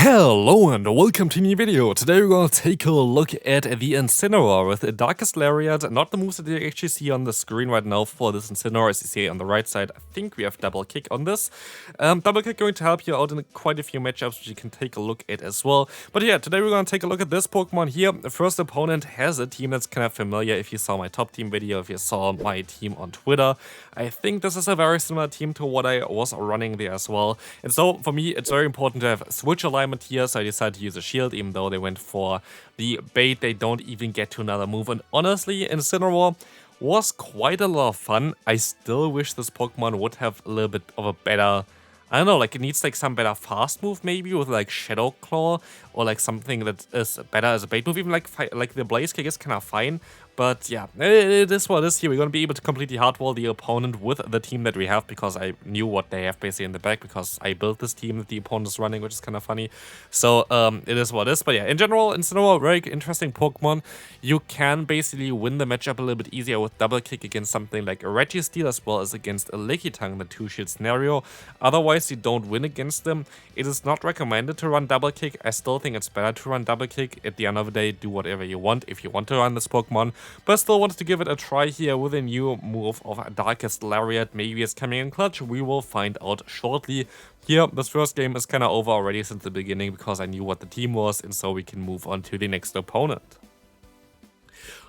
Hello and welcome to a new video. Today we're gonna take a look at the Incineroar with the Darkest Lariat. Not the moves that you actually see on the screen right now for this Incineroar. As you see on the right side, I think we have double kick on this. Double kick going to help you out in quite a few matchups, which you can take a look at as well. But yeah, today we're gonna take a look at this Pokemon here. The first opponent has a team that's kind of familiar. If you saw my top team video, if you saw my team on Twitter, I think this is a very similar team to what I was running there as well. And so for me, it's very important to have switch alignment here, so I decided to use a shield. Even though they went for the bait, they don't even get to another move. And honestly, Incineroar was quite a lot of fun. I still wish this Pokemon would have a little bit of a better, I don't know, like it needs like some better fast move maybe with like Shadow Claw or like something that is better as a bait move. Even like the Blaze Kick is kind of fine. But yeah, it is what it is here. We're going to be able to completely hardwall the opponent with the team that we have, because I knew what they have basically in the back, because I built this team that the opponent is running, which is kind of funny. So it is what it is. But yeah, in general, Incineroar, very interesting Pokemon. You can basically win the matchup a little bit easier with double kick against something like a Registeel, as well as against a Lickitung, the two-shield scenario. Otherwise, you don't win against them. It is not recommended to run double kick. I still think it's better to run double kick. At the end of the day, do whatever you want if you want to run this Pokemon. But I still wanted to give it a try here with a new move of Darkest Lariat. Maybe it's coming in clutch. We will find out shortly. Here, this first game is kind of over already since the beginning, because I knew what the team was, and so we can move on to the next opponent.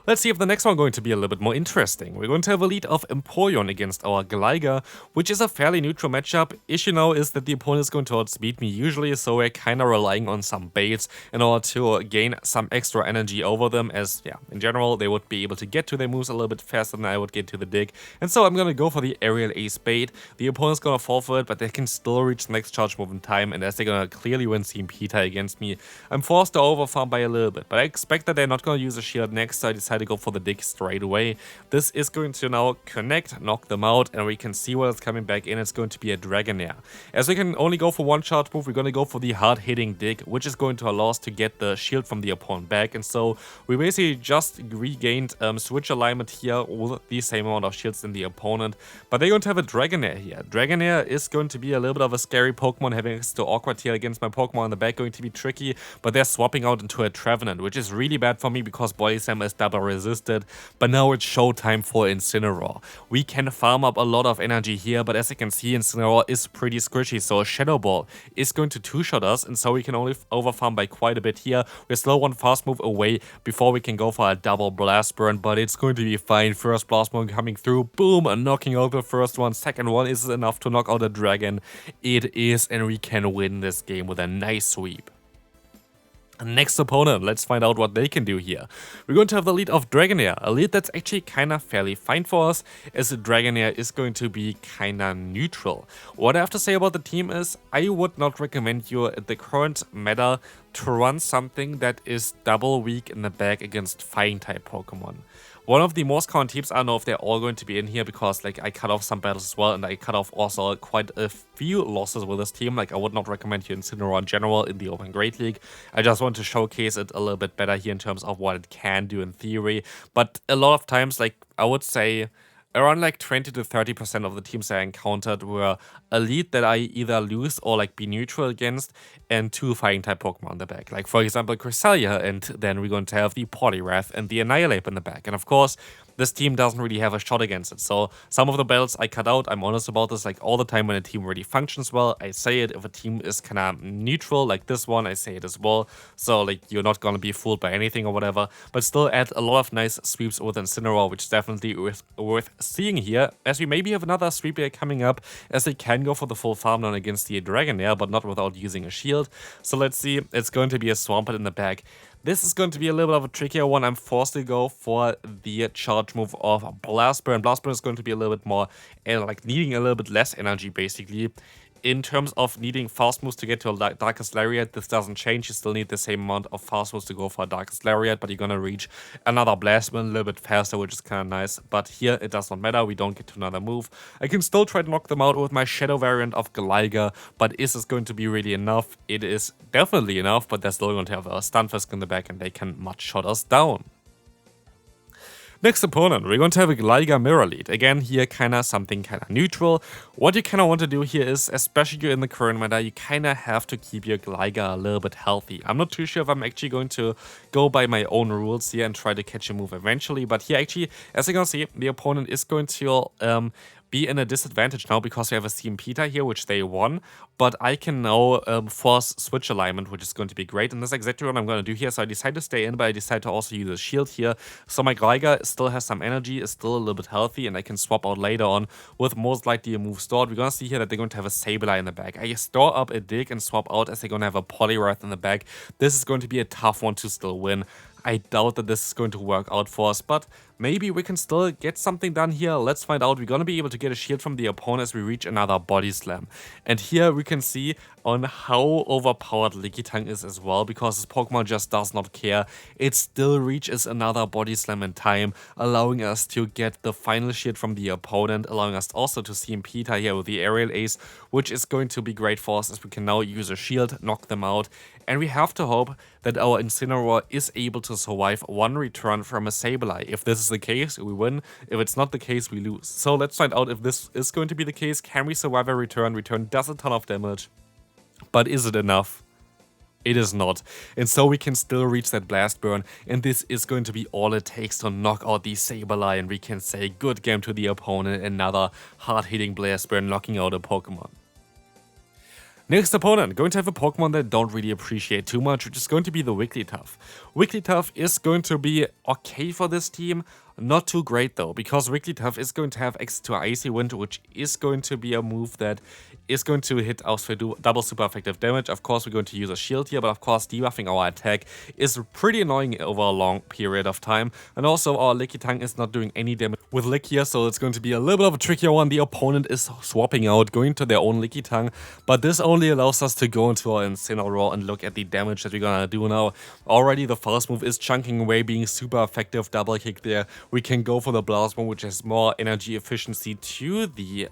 Let's see if the next one is going to be a little bit more interesting. We're going to have a lead of Empoleon against our Gligar, which is a fairly neutral matchup. Issue now is that the opponent is going to outspeed me usually, so we're kind of relying on some baits in order to gain some extra energy over them, as yeah, in general they would be able to get to their moves a little bit faster than I would get to the dig. And so I'm going to go for the Aerial Ace bait. The opponent's going to fall for it, but they can still reach the next charge move in time, and as they're going to clearly win CMP tie against me, I'm forced to overfarm by a little bit. But I expect that they're not going to use a shield next, so I decided to go for the dig straight away. This is going to now connect, knock them out, and we can see what is coming back in. It's going to be a Dragonair. As we can only go for one charge move, we're going to go for the hard-hitting dig, which is going to allow us to get the shield from the opponent back. And so we basically just regained switch alignment here with the same amount of shields than the opponent. But they're going to have a Dragonair here. Dragonair is going to be a little bit of a scary Pokemon, having next to Awkward here against my Pokemon in the back, going to be tricky. But they're swapping out into a Trevenant, which is really bad for me because Body Slam is double resisted. But now it's showtime for Incineroar. We can farm up a lot of energy here, but as you can see, Incineroar is pretty squishy, so a Shadow Ball is going to two-shot us, and so we can only overfarm by quite a bit here. We're still one fast move away before we can go for a double Blast Burn, but it's going to be fine. First Blast Burn coming through, boom, and knocking out the first one. Second one is enough to knock out a Dragon. It is, and we can win this game with a nice sweep. Next opponent, let's find out what they can do here. We're going to have the lead of Dragonair, a lead that's actually kind of fairly fine for us, as the Dragonair is going to be kind of neutral. What I have to say about the team is, I would not recommend you at the current meta to run something that is double weak in the back against fighting type Pokemon. One of the most common teams, I don't know if they're all going to be in here, because like I cut off some battles as well, and I cut off also quite a few losses with this team. Like I would not recommend you Incineroar in general in the Open Great League. I just want to showcase it a little bit better here in terms of what it can do in theory. But a lot of times, like I would say, around like 20 to 30% of the teams I encountered were a lead that I either lose or like be neutral against, and two fighting type Pokemon in the back. Like for example Cresselia, and then we're going to have the Poliwrath and the Annihilate in the back. And of course, this team doesn't really have a shot against it. So some of the battles I cut out. I'm honest about this, like all the time when a team really functions well, I say it. If a team is kind of neutral, like this one, I say it as well. So like you're not going to be fooled by anything or whatever, but still add a lot of nice sweeps with Incineroar, which is definitely worth seeing here, as we maybe have another sweep here coming up, as they can go for the full farm down against the Dragonair, but not without using a shield. So let's see, it's going to be a Swampert in the back. This is going to be a little bit of a trickier one. I'm forced to go for the charge move of Blast Burn. Blast Burn is going to be a little bit more, like needing a little bit less energy basically. In terms of needing fast moves to get to a Darkest Lariat, this doesn't change. You still need the same amount of fast moves to go for a Darkest Lariat, but you're gonna reach another Blast Burn a little bit faster, which is kind of nice. But here, it does not matter. We don't get to another move. I can still try to knock them out with my Shadow variant of Gligar, but is this going to be really enough? It is definitely enough, but they're still going to have a Stunfisk in the back, and they can much shot us down. Next opponent, we're going to have a Gligar Mirror Lead. Again, here kinda something kinda neutral. What you kinda want to do here is, especially in the current meta, you kinda have to keep your Gligar a little bit healthy. I'm not too sure if I'm actually going to go by my own rules here and try to catch a move eventually, but here actually, as you can see, the opponent is going to be in a disadvantage now because we have a CMPita here, which they won, but I can now force switch alignment, which is going to be great, and that's exactly what I'm going to do here. So I decide to stay in, but I decide to also use a shield here, so my Gligar still has some energy, is still a little bit healthy, and I can swap out later on with most likely a move stored. We're going to see here that they're going to have a Sableye in the back. I store up a Dig and swap out as they're going to have a Poliwrath in the back. This is going to be a tough one to still win. I doubt that this is going to work out for us, but maybe we can still get something done here. Let's find out. We're going to be able to get a shield from the opponent as we reach another Body Slam. And here we can see on how overpowered Lickitung is as well, because this Pokemon just does not care. It still reaches another Body Slam in time, allowing us to get the final shield from the opponent, allowing us also to see Impita here with the Aerial Ace, which is going to be great for us as we can now use a shield, knock them out. And we have to hope that our Incineroar is able to survive one return from a Sableye. If this is the case, we win. If it's not the case, we lose. So let's find out if this is going to be the case. Can we survive a return? Return does a ton of damage. But is it enough? It is not. And so we can still reach that Blast Burn. And this is going to be all it takes to knock out the Sableye. And we can say good game to the opponent. Another hard-hitting Blast Burn knocking out a Pokemon. Next opponent, going to have a Pokemon that I don't really appreciate too much, which is going to be the Wigglytuff. Wigglytuff is going to be okay for this team, not too great though, because Wigglytuff is going to have access to Icy Wind, which is going to be a move that is going to hit us for double super effective damage. Of course, we're going to use a shield here, but of course, debuffing our attack is pretty annoying over a long period of time. And also, our Lickitung is not doing any damage with Lick here, so it's going to be a little bit of a trickier one. The opponent is swapping out, going to their own Lickitung, but this only allows us to go into our Incineroar and look at the damage that we're gonna do now. Already, the first move is chunking away, being super effective, double kick there. We can go for the Blast Bomb, which has more energy efficiency to the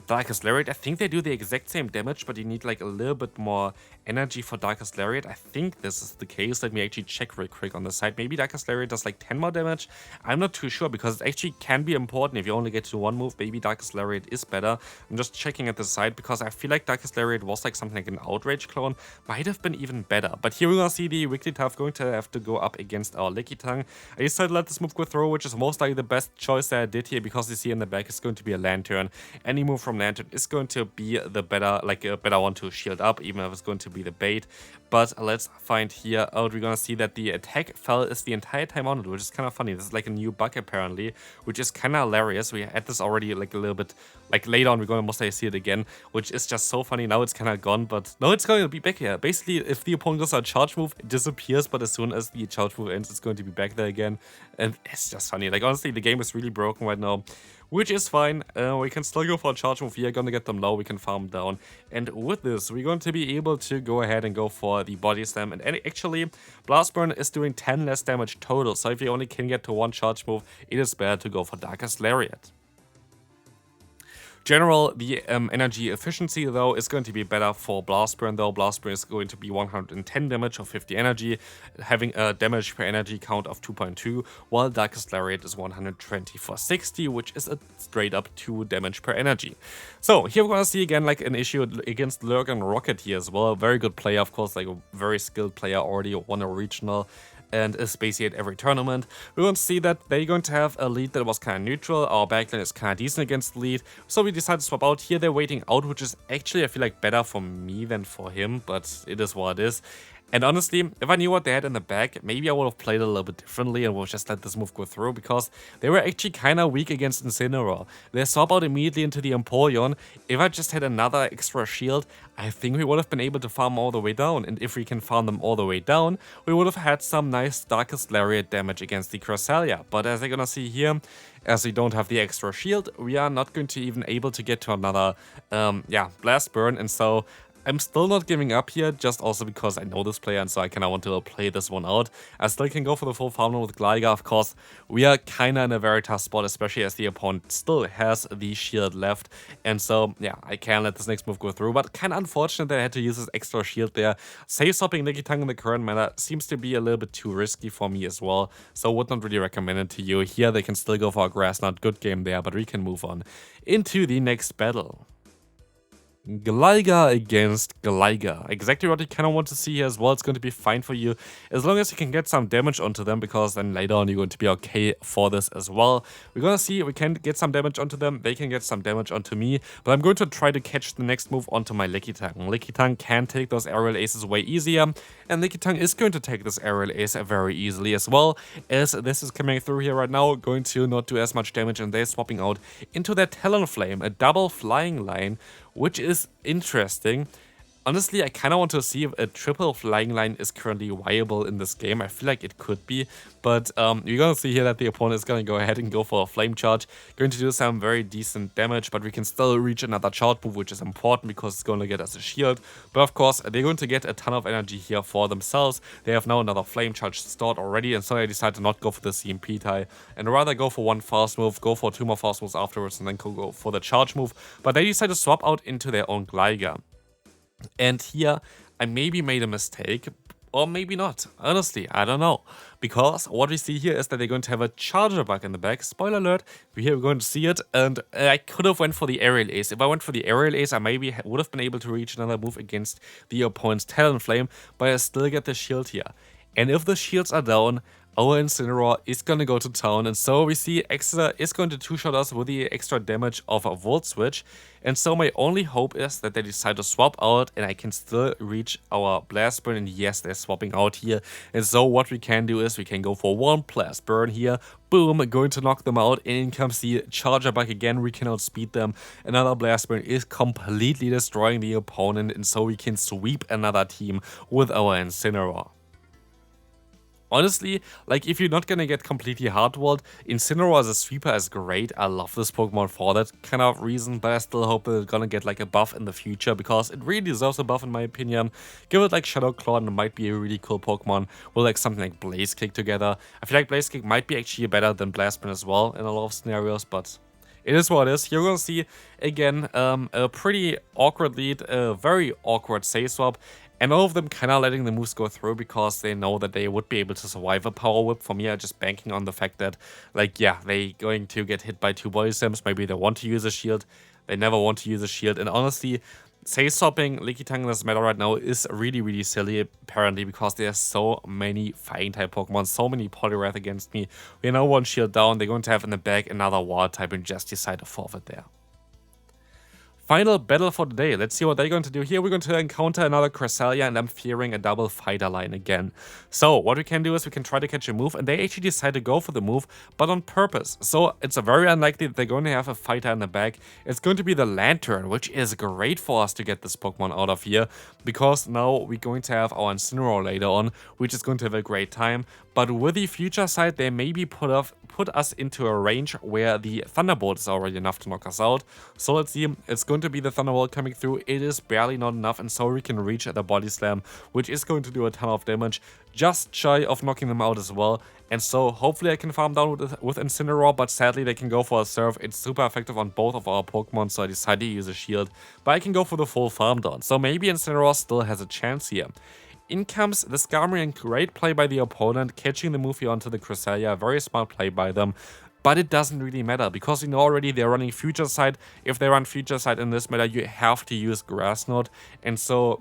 Darkest Lariat. I think they do the exact same damage, but you need like a little bit more energy for Darkest Lariat. I think this is the case. Let me actually check real quick on the side. Maybe Darkest Lariat does like 10 more damage. I'm not too sure because it actually can be important if you only get to one move. Maybe Darkest Lariat is better. I'm just checking at the side because I feel like Darkest Lariat was like something like an Outrage clone. Might have been even better. But here we're gonna see the Wigglytuff going to have to go up against our Lickitung. I decided to let this move go through, which is most likely the best choice that I did here because you see in the back is going to be a Lantern. Any move from Lantern is going to be the better, like a better one to shield up, even if it's going to be the bait. But let's find here out. We're gonna see that the attack fell is the entire time on it, which is kind of funny. This is like a new bug apparently, which is kind of hilarious. We had this already like a little bit, like later on we're gonna most likely see it again, which is just so funny. Now it's kind of gone, but no, it's going to be back here. Basically, if the opponent does a charge move, it disappears, but as soon as the charge move ends, it's going to be back there again. And it's just funny. Like honestly, the game is really broken right now, which is fine. We can still go for a charge move here, gonna get them low, we can farm down. And with this, we're going to be able to go ahead and go for the Body Slam. And actually, Blast Burn is doing 10 less damage total, so if you only can get to one charge move, it is better to go for Darkest Lariat. General, the energy efficiency though is going to be better for Blast Burn though. Blast Burn is going to be 110 damage or 50 energy, having a damage per energy count of 2.2, while Darkest Lariat is 120 for 60, which is a straight up 2 damage per energy. So here we're gonna see again like an issue against Lurk and Rocket here as well. A very good player, of course, like a very skilled player, already won a regional and is basically at every tournament. We're going to see that they're going to have a lead that was kind of neutral. Our backline is kind of decent against the lead, so we decided to swap out. Here they're waiting out, which is actually, I feel like, better for me than for him, but it is what it is. And honestly, if I knew what they had in the back, maybe I would have played it a little bit differently and would just let this move go through, because they were actually kind of weak against Incineroar. They swap out immediately into the Empoleon. If I just had another extra shield, I think we would have been able to farm all the way down. And if we can farm them all the way down, we would have had some nice Darkest Lariat damage against the Cresselia. But as you're gonna see here, as we don't have the extra shield, we are not going to even able to get to another Blast Burn. And so I'm still not giving up here, just also because I know this player and so I kind of want to play this one out. I still can go for the full farm with Gligar, of course. We are kind of in a very tough spot, especially as the opponent still has the shield left. And so, yeah, I can let this next move go through, but kind of unfortunate that I had to use this extra shield there. Save swapping Lickitung in the current meta seems to be a little bit too risky for me as well, so would not really recommend it to you. Here they can still go for a Grass Knot, good game there, but we can move on into the next battle. Gligar against Gligar. Exactly what you kind of want to see here as well. It's going to be fine for you as long as you can get some damage onto them, because then later on you're going to be okay for this as well. We're going to see we can get some damage onto them. They can get some damage onto me, but I'm going to try to catch the next move onto my Lickitung. Lickitung can take those aerial aces way easier, and Lickitung is going to take this aerial ace very easily as well, as this is coming through here right now, going to not do as much damage, and they're swapping out into their Talonflame, a double flying line, which is interesting. Honestly, I kind of want to see if a triple flying line is currently viable in this game. I feel like it could be, but you're going to see here that the opponent is going to go ahead and go for a flame charge, going to do some very decent damage, but we can still reach another charge move, which is important because it's going to get us a shield. But of course, they're going to get a ton of energy here for themselves. They have now another flame charge stored already, and so I decided to not go for the CMP tie and rather go for one fast move, go for two more fast moves afterwards, and then go for the charge move. But they decided to swap out into their own Gligar. And here, I maybe made a mistake, or maybe not. Honestly, I don't know. Because what we see here is that they're going to have a charger bug in the back. Spoiler alert, we're going to see it. And I could have went for the aerial ace. If I went for the aerial ace, I maybe would have been able to reach another move against the opponent's Talonflame, but I still get the shield here. And if the shields are down, our Incineroar is going to go to town, and so we see Exeter is going to two-shot us with the extra damage of a Volt Switch, and so my only hope is that they decide to swap out and I can still reach our Blast Burn, and yes, they're swapping out here, and so what we can do is we can go for one Blast Burn here, boom, going to knock them out, and in comes the Charger Bug again, we can outspeed them, another Blast Burn is completely destroying the opponent, and so we can sweep another team with our Incineroar. Honestly, like, if you're not gonna get completely hardwalled, Incineroar as a sweeper is great. I love this Pokemon for that kind of reason, but I still hope they're gonna get like a buff in the future, because it really deserves a buff in my opinion. Give it like Shadow Claw and it might be a really cool Pokemon with like something like Blaze Kick together. I feel like Blaze Kick might be actually better than Blast Burn as well in a lot of scenarios, but it is what it is. You're gonna see again a pretty awkward lead, a very awkward save swap, and all of them kind of letting the moves go through because they know that they would be able to survive a Power Whip. For me, I'm just banking on the fact that, like, yeah, they going to get hit by two body slams. Maybe they want to use a shield. They never want to use a shield. And honestly, save swapping Lickitung in this meta right now is really, really silly, apparently, because there's so many Fighting type Pokemon, so many Poliwrath against me. We know one shield down. They're going to have in the back another Water type and just decide to forfeit there. Final battle for the day. Let's see what they're going to do here. We're going to encounter another Cresselia, and I'm fearing a double fighter line again. So what we can do is we can try to catch a move, and they actually decide to go for the move, but on purpose. So it's very unlikely that they're going to have a fighter in the back. It's going to be the Lantern, which is great for us to get this Pokemon out of here, because now we're going to have our Incineroar later on, which is going to have a great time. But with the future side, they maybe put us into a range where the Thunderbolt is already enough to knock us out. So let's see, it's going to be the Thunderbolt coming through. It is barely not enough, and so we can reach the Body Slam, which is going to do a ton of damage, just shy of knocking them out as well. And so hopefully I can farm down with Incineroar, but sadly they can go for a Surf. It's super effective on both of our Pokemon, so I decided to use a shield. But I can go for the full farm down, so maybe Incineroar still has a chance here. In comes the Skarmory, great play by the opponent, catching the move here onto the Cresselia, very smart play by them. But it doesn't really matter, because you know already they're running Future Sight. If they run Future Sight in this meta, you have to use Grass Knot, and so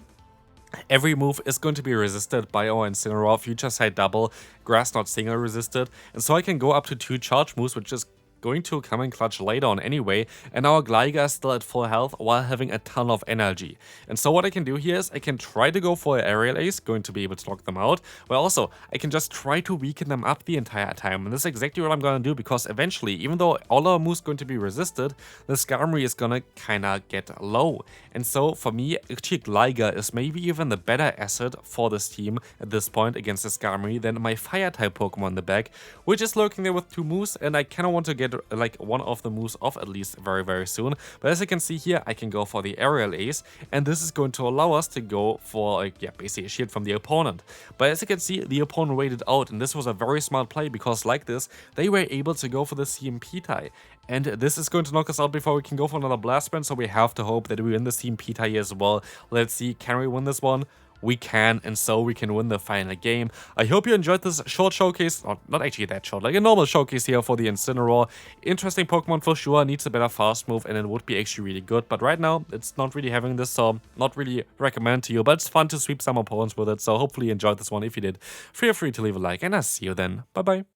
every move is going to be resisted by our Incineroar, Future Sight double, Grass Knot single resisted, and so I can go up to 2 charge moves, which is going to come in clutch later on anyway, and our Gligar is still at full health while having a ton of energy. And so what I can do here is I can try to go for an Aerial Ace, going to be able to knock them out, but also I can just try to weaken them up the entire time, and this is exactly what I'm gonna do, because eventually, even though all our moves going to be resisted, the Skarmory is gonna kinda get low. And so for me, actually Gligar is maybe even the better asset for this team at this point against the Skarmory than my Fire type Pokemon in the back, which is lurking there with 2 moves, and I kinda want to get get like one of the moves off at least very soon. But as you can see here, I can go for the aerial ace, and this is going to allow us to go for like, yeah, basically a shield from the opponent. But as you can see, the opponent waited out, and this was a very smart play, because like this, they were able to go for the CMP tie. And this is going to knock us out before we can go for another blast burn, so we have to hope that we win the CMP tie as well. Let's see, can we win this one? We can, and so we can win the final game. I hope you enjoyed this short showcase, or not actually that short, like a normal showcase here for the Incineroar. Interesting Pokemon for sure, needs a better fast move, and it would be actually really good. But right now, it's not really having this, so not really recommend to you, but it's fun to sweep some opponents with it. So hopefully you enjoyed this one. If you did, feel free to leave a like, and I'll see you then. Bye bye.